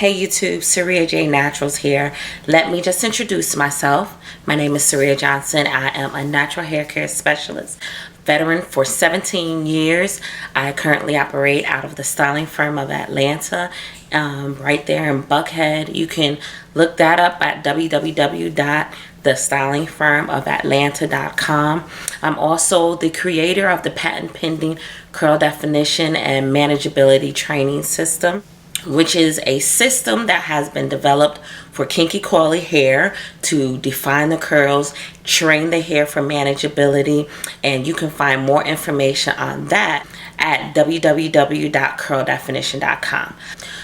Hey YouTube, Saria J Naturals here. Let me just introduce myself. My name is Saria Johnson. I am a natural hair care specialist, veteran for 17 years. I currently operate out of the styling firm of Atlanta, right there in Buckhead. You can look that up at www.thestylingfirmofatlanta.com. I'm also the creator of the patent pending curl definition and manageability training system, which is a system that has been developed for kinky coily hair to define the curls, train the hair for manageability, and you can find more information on that at www.curldefinition.com.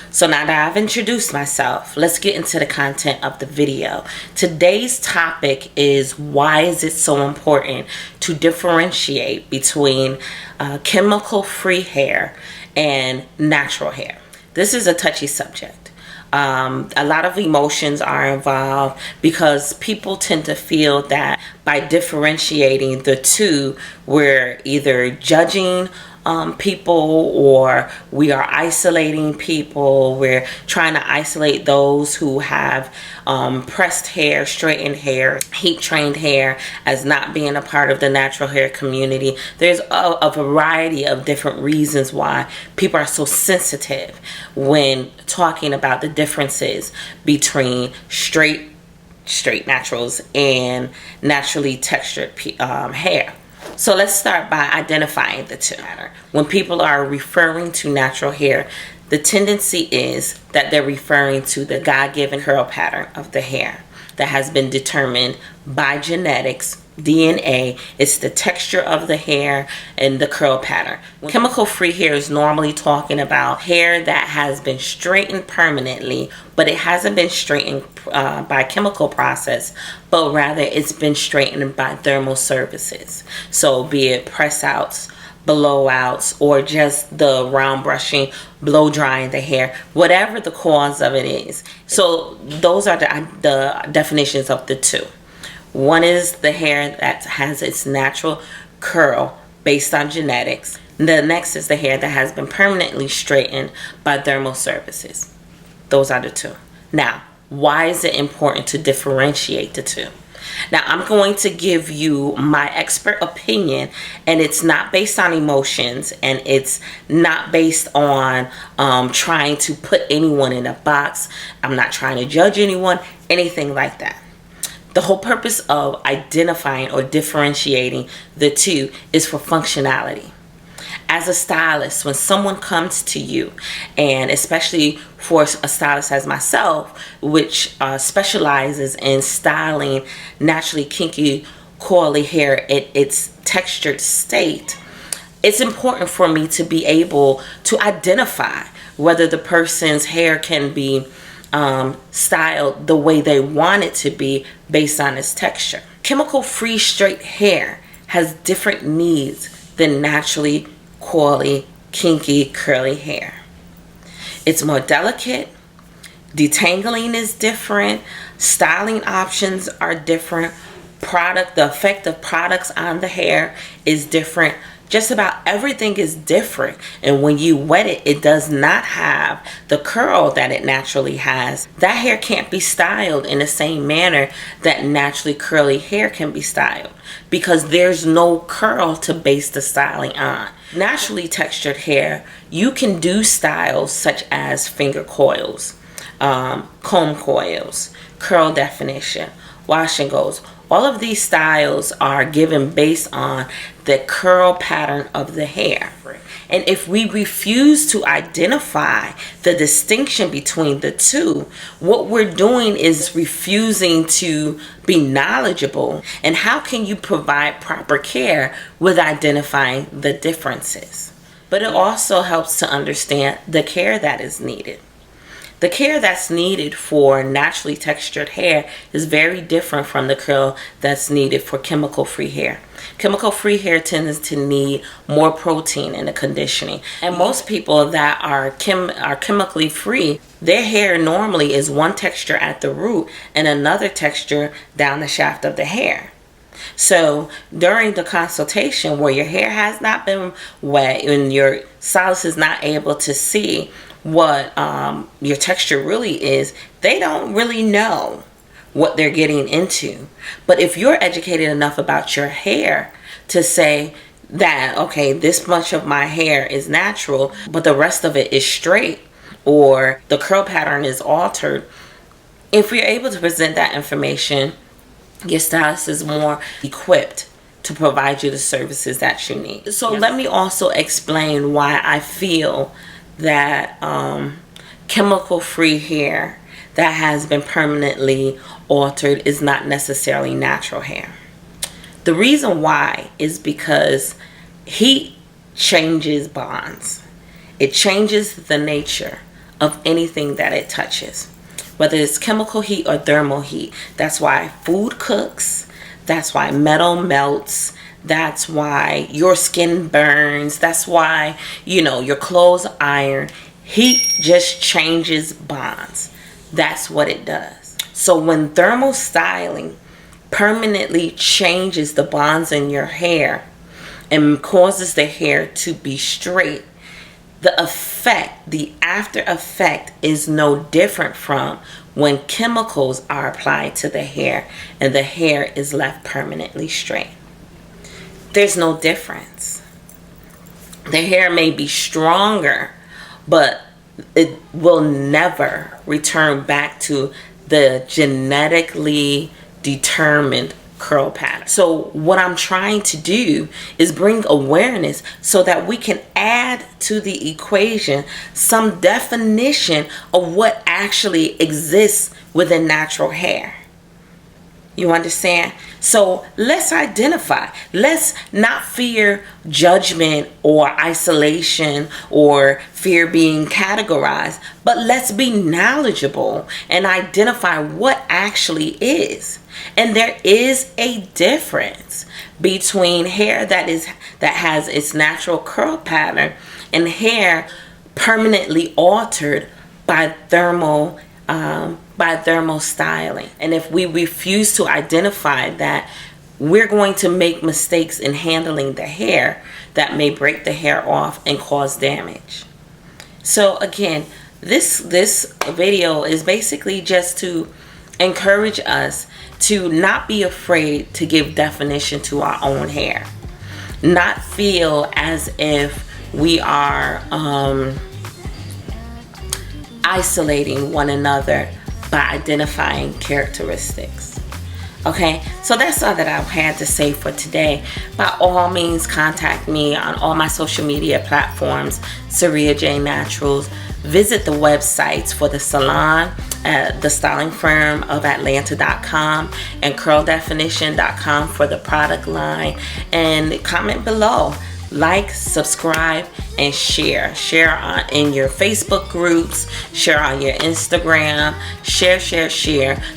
So now that I've introduced myself, let's get into the content of the video. Today's topic is, why is it so important to differentiate between chemical-free hair and natural hair? This is a touchy subject. A lot of emotions are involved because people tend to feel that by differentiating the two, we're either judging people, or we are isolating people. We're trying to isolate those who have pressed hair, straightened hair, heat trained hair as not being a part of the natural hair community. There's a variety of different reasons why people are so sensitive when talking about the differences between straight naturals and naturally textured hair. So let's start by identifying the two. When people are referring to natural hair, the tendency is that they're referring to the God-given curl pattern of the hair that has been determined by genetics, DNA. It's the texture of the hair and the curl pattern. Chemical-free hair is normally talking about hair that has been straightened permanently, but it hasn't been straightened by chemical process, but rather it's been straightened by thermal services. So be it press outs, blowouts, or just the round brushing, blow drying the hair, whatever the cause of it is. So those are the definitions of the two. One is the hair that has its natural curl based on genetics. The next is the hair that has been permanently straightened by thermal services. Those are the two. Now, why is it important to differentiate the two? Now, I'm going to give you my expert opinion, and it's not based on emotions, and it's not based on trying to put anyone in a box. I'm not trying to judge anyone, anything like that. The whole purpose of identifying or differentiating the two is for functionality. As a stylist, when someone comes to you, and especially for a stylist as myself, which specializes in styling naturally kinky, coily hair in its textured state, it's important for me to be able to identify whether the person's hair can be styled the way they want it to be based on its texture. Chemical-free straight hair has different needs than naturally coily, kinky, curly hair. It's more delicate. Detangling is different. Styling options are different. The effect of products on the hair is different. Just about everything is different, and when you wet it, it does not have the curl that it naturally has. That hair can't be styled in the same manner that naturally curly hair can be styled, because there's no curl to base the styling on. Naturally textured hair, you can do styles such as finger coils, comb coils, curl definition, wash and goes. All of these styles are given based on the curl pattern of the hair. And if we refuse to identify the distinction between the two, what we're doing is refusing to be knowledgeable. And how can you provide proper care with identifying the differences? But it also helps to understand the care that is needed. The care that's needed for naturally textured hair is very different from the care that's needed for chemical-free hair. Chemical-free hair tends to need more protein in the conditioning. And most people that are chemically free, their hair normally is one texture at the root and another texture down the shaft of the hair. So during the consultation where your hair has not been wet and your stylist is not able to see what your texture really is, they don't really know what they're getting into. But if you're educated enough about your hair to say that, okay, this much of my hair is natural, but the rest of it is straight, or the curl pattern is altered, if you're able to present that information, your stylist is more equipped to provide you the services that you need. So let me also explain why I feel that chemical-free hair that has been permanently altered is not necessarily natural hair. The reason why is because heat changes bonds. It changes the nature of anything that it touches, whether it's chemical heat or thermal heat. That's why food cooks. That's why metal melts. That's why your skin burns. That's why, you know, your clothes iron. Heat just changes bonds. That's what it does. So when thermal styling permanently changes the bonds in your hair and causes the hair to be straight, the effect, the after effect, is no different from when chemicals are applied to the hair and the hair is left permanently straight. There's no difference. The hair may be stronger, but it will never return back to the genetically determined curl pattern. So what I'm trying to do is bring awareness so that we can add to the equation some definition of what actually exists within natural hair. You understand? So let's identify. Let's not fear judgment or isolation or fear being categorized, but let's be knowledgeable and identify what actually is. And there is a difference between hair that has its natural curl pattern and hair permanently altered by thermal styling. And if we refuse to identify that, we're going to make mistakes in handling the hair that may break the hair off and cause damage. So again, this video is basically just to encourage us to not be afraid to give definition to our own hair. Not feel as if we are isolating one another by identifying characteristics. Okay, so that's all that I had to say for today. By all means, contact me on all my social media platforms, Saria J Naturals. Visit the websites for the salon at the styling firm of Atlanta.com and curldefinition.com for the product line. And comment below. Like, subscribe, and share. Share in your Facebook groups. Share on your Instagram. Share,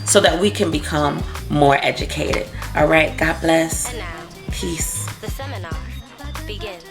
so that we can become more educated. All right, God bless. And now, peace. the seminar begins.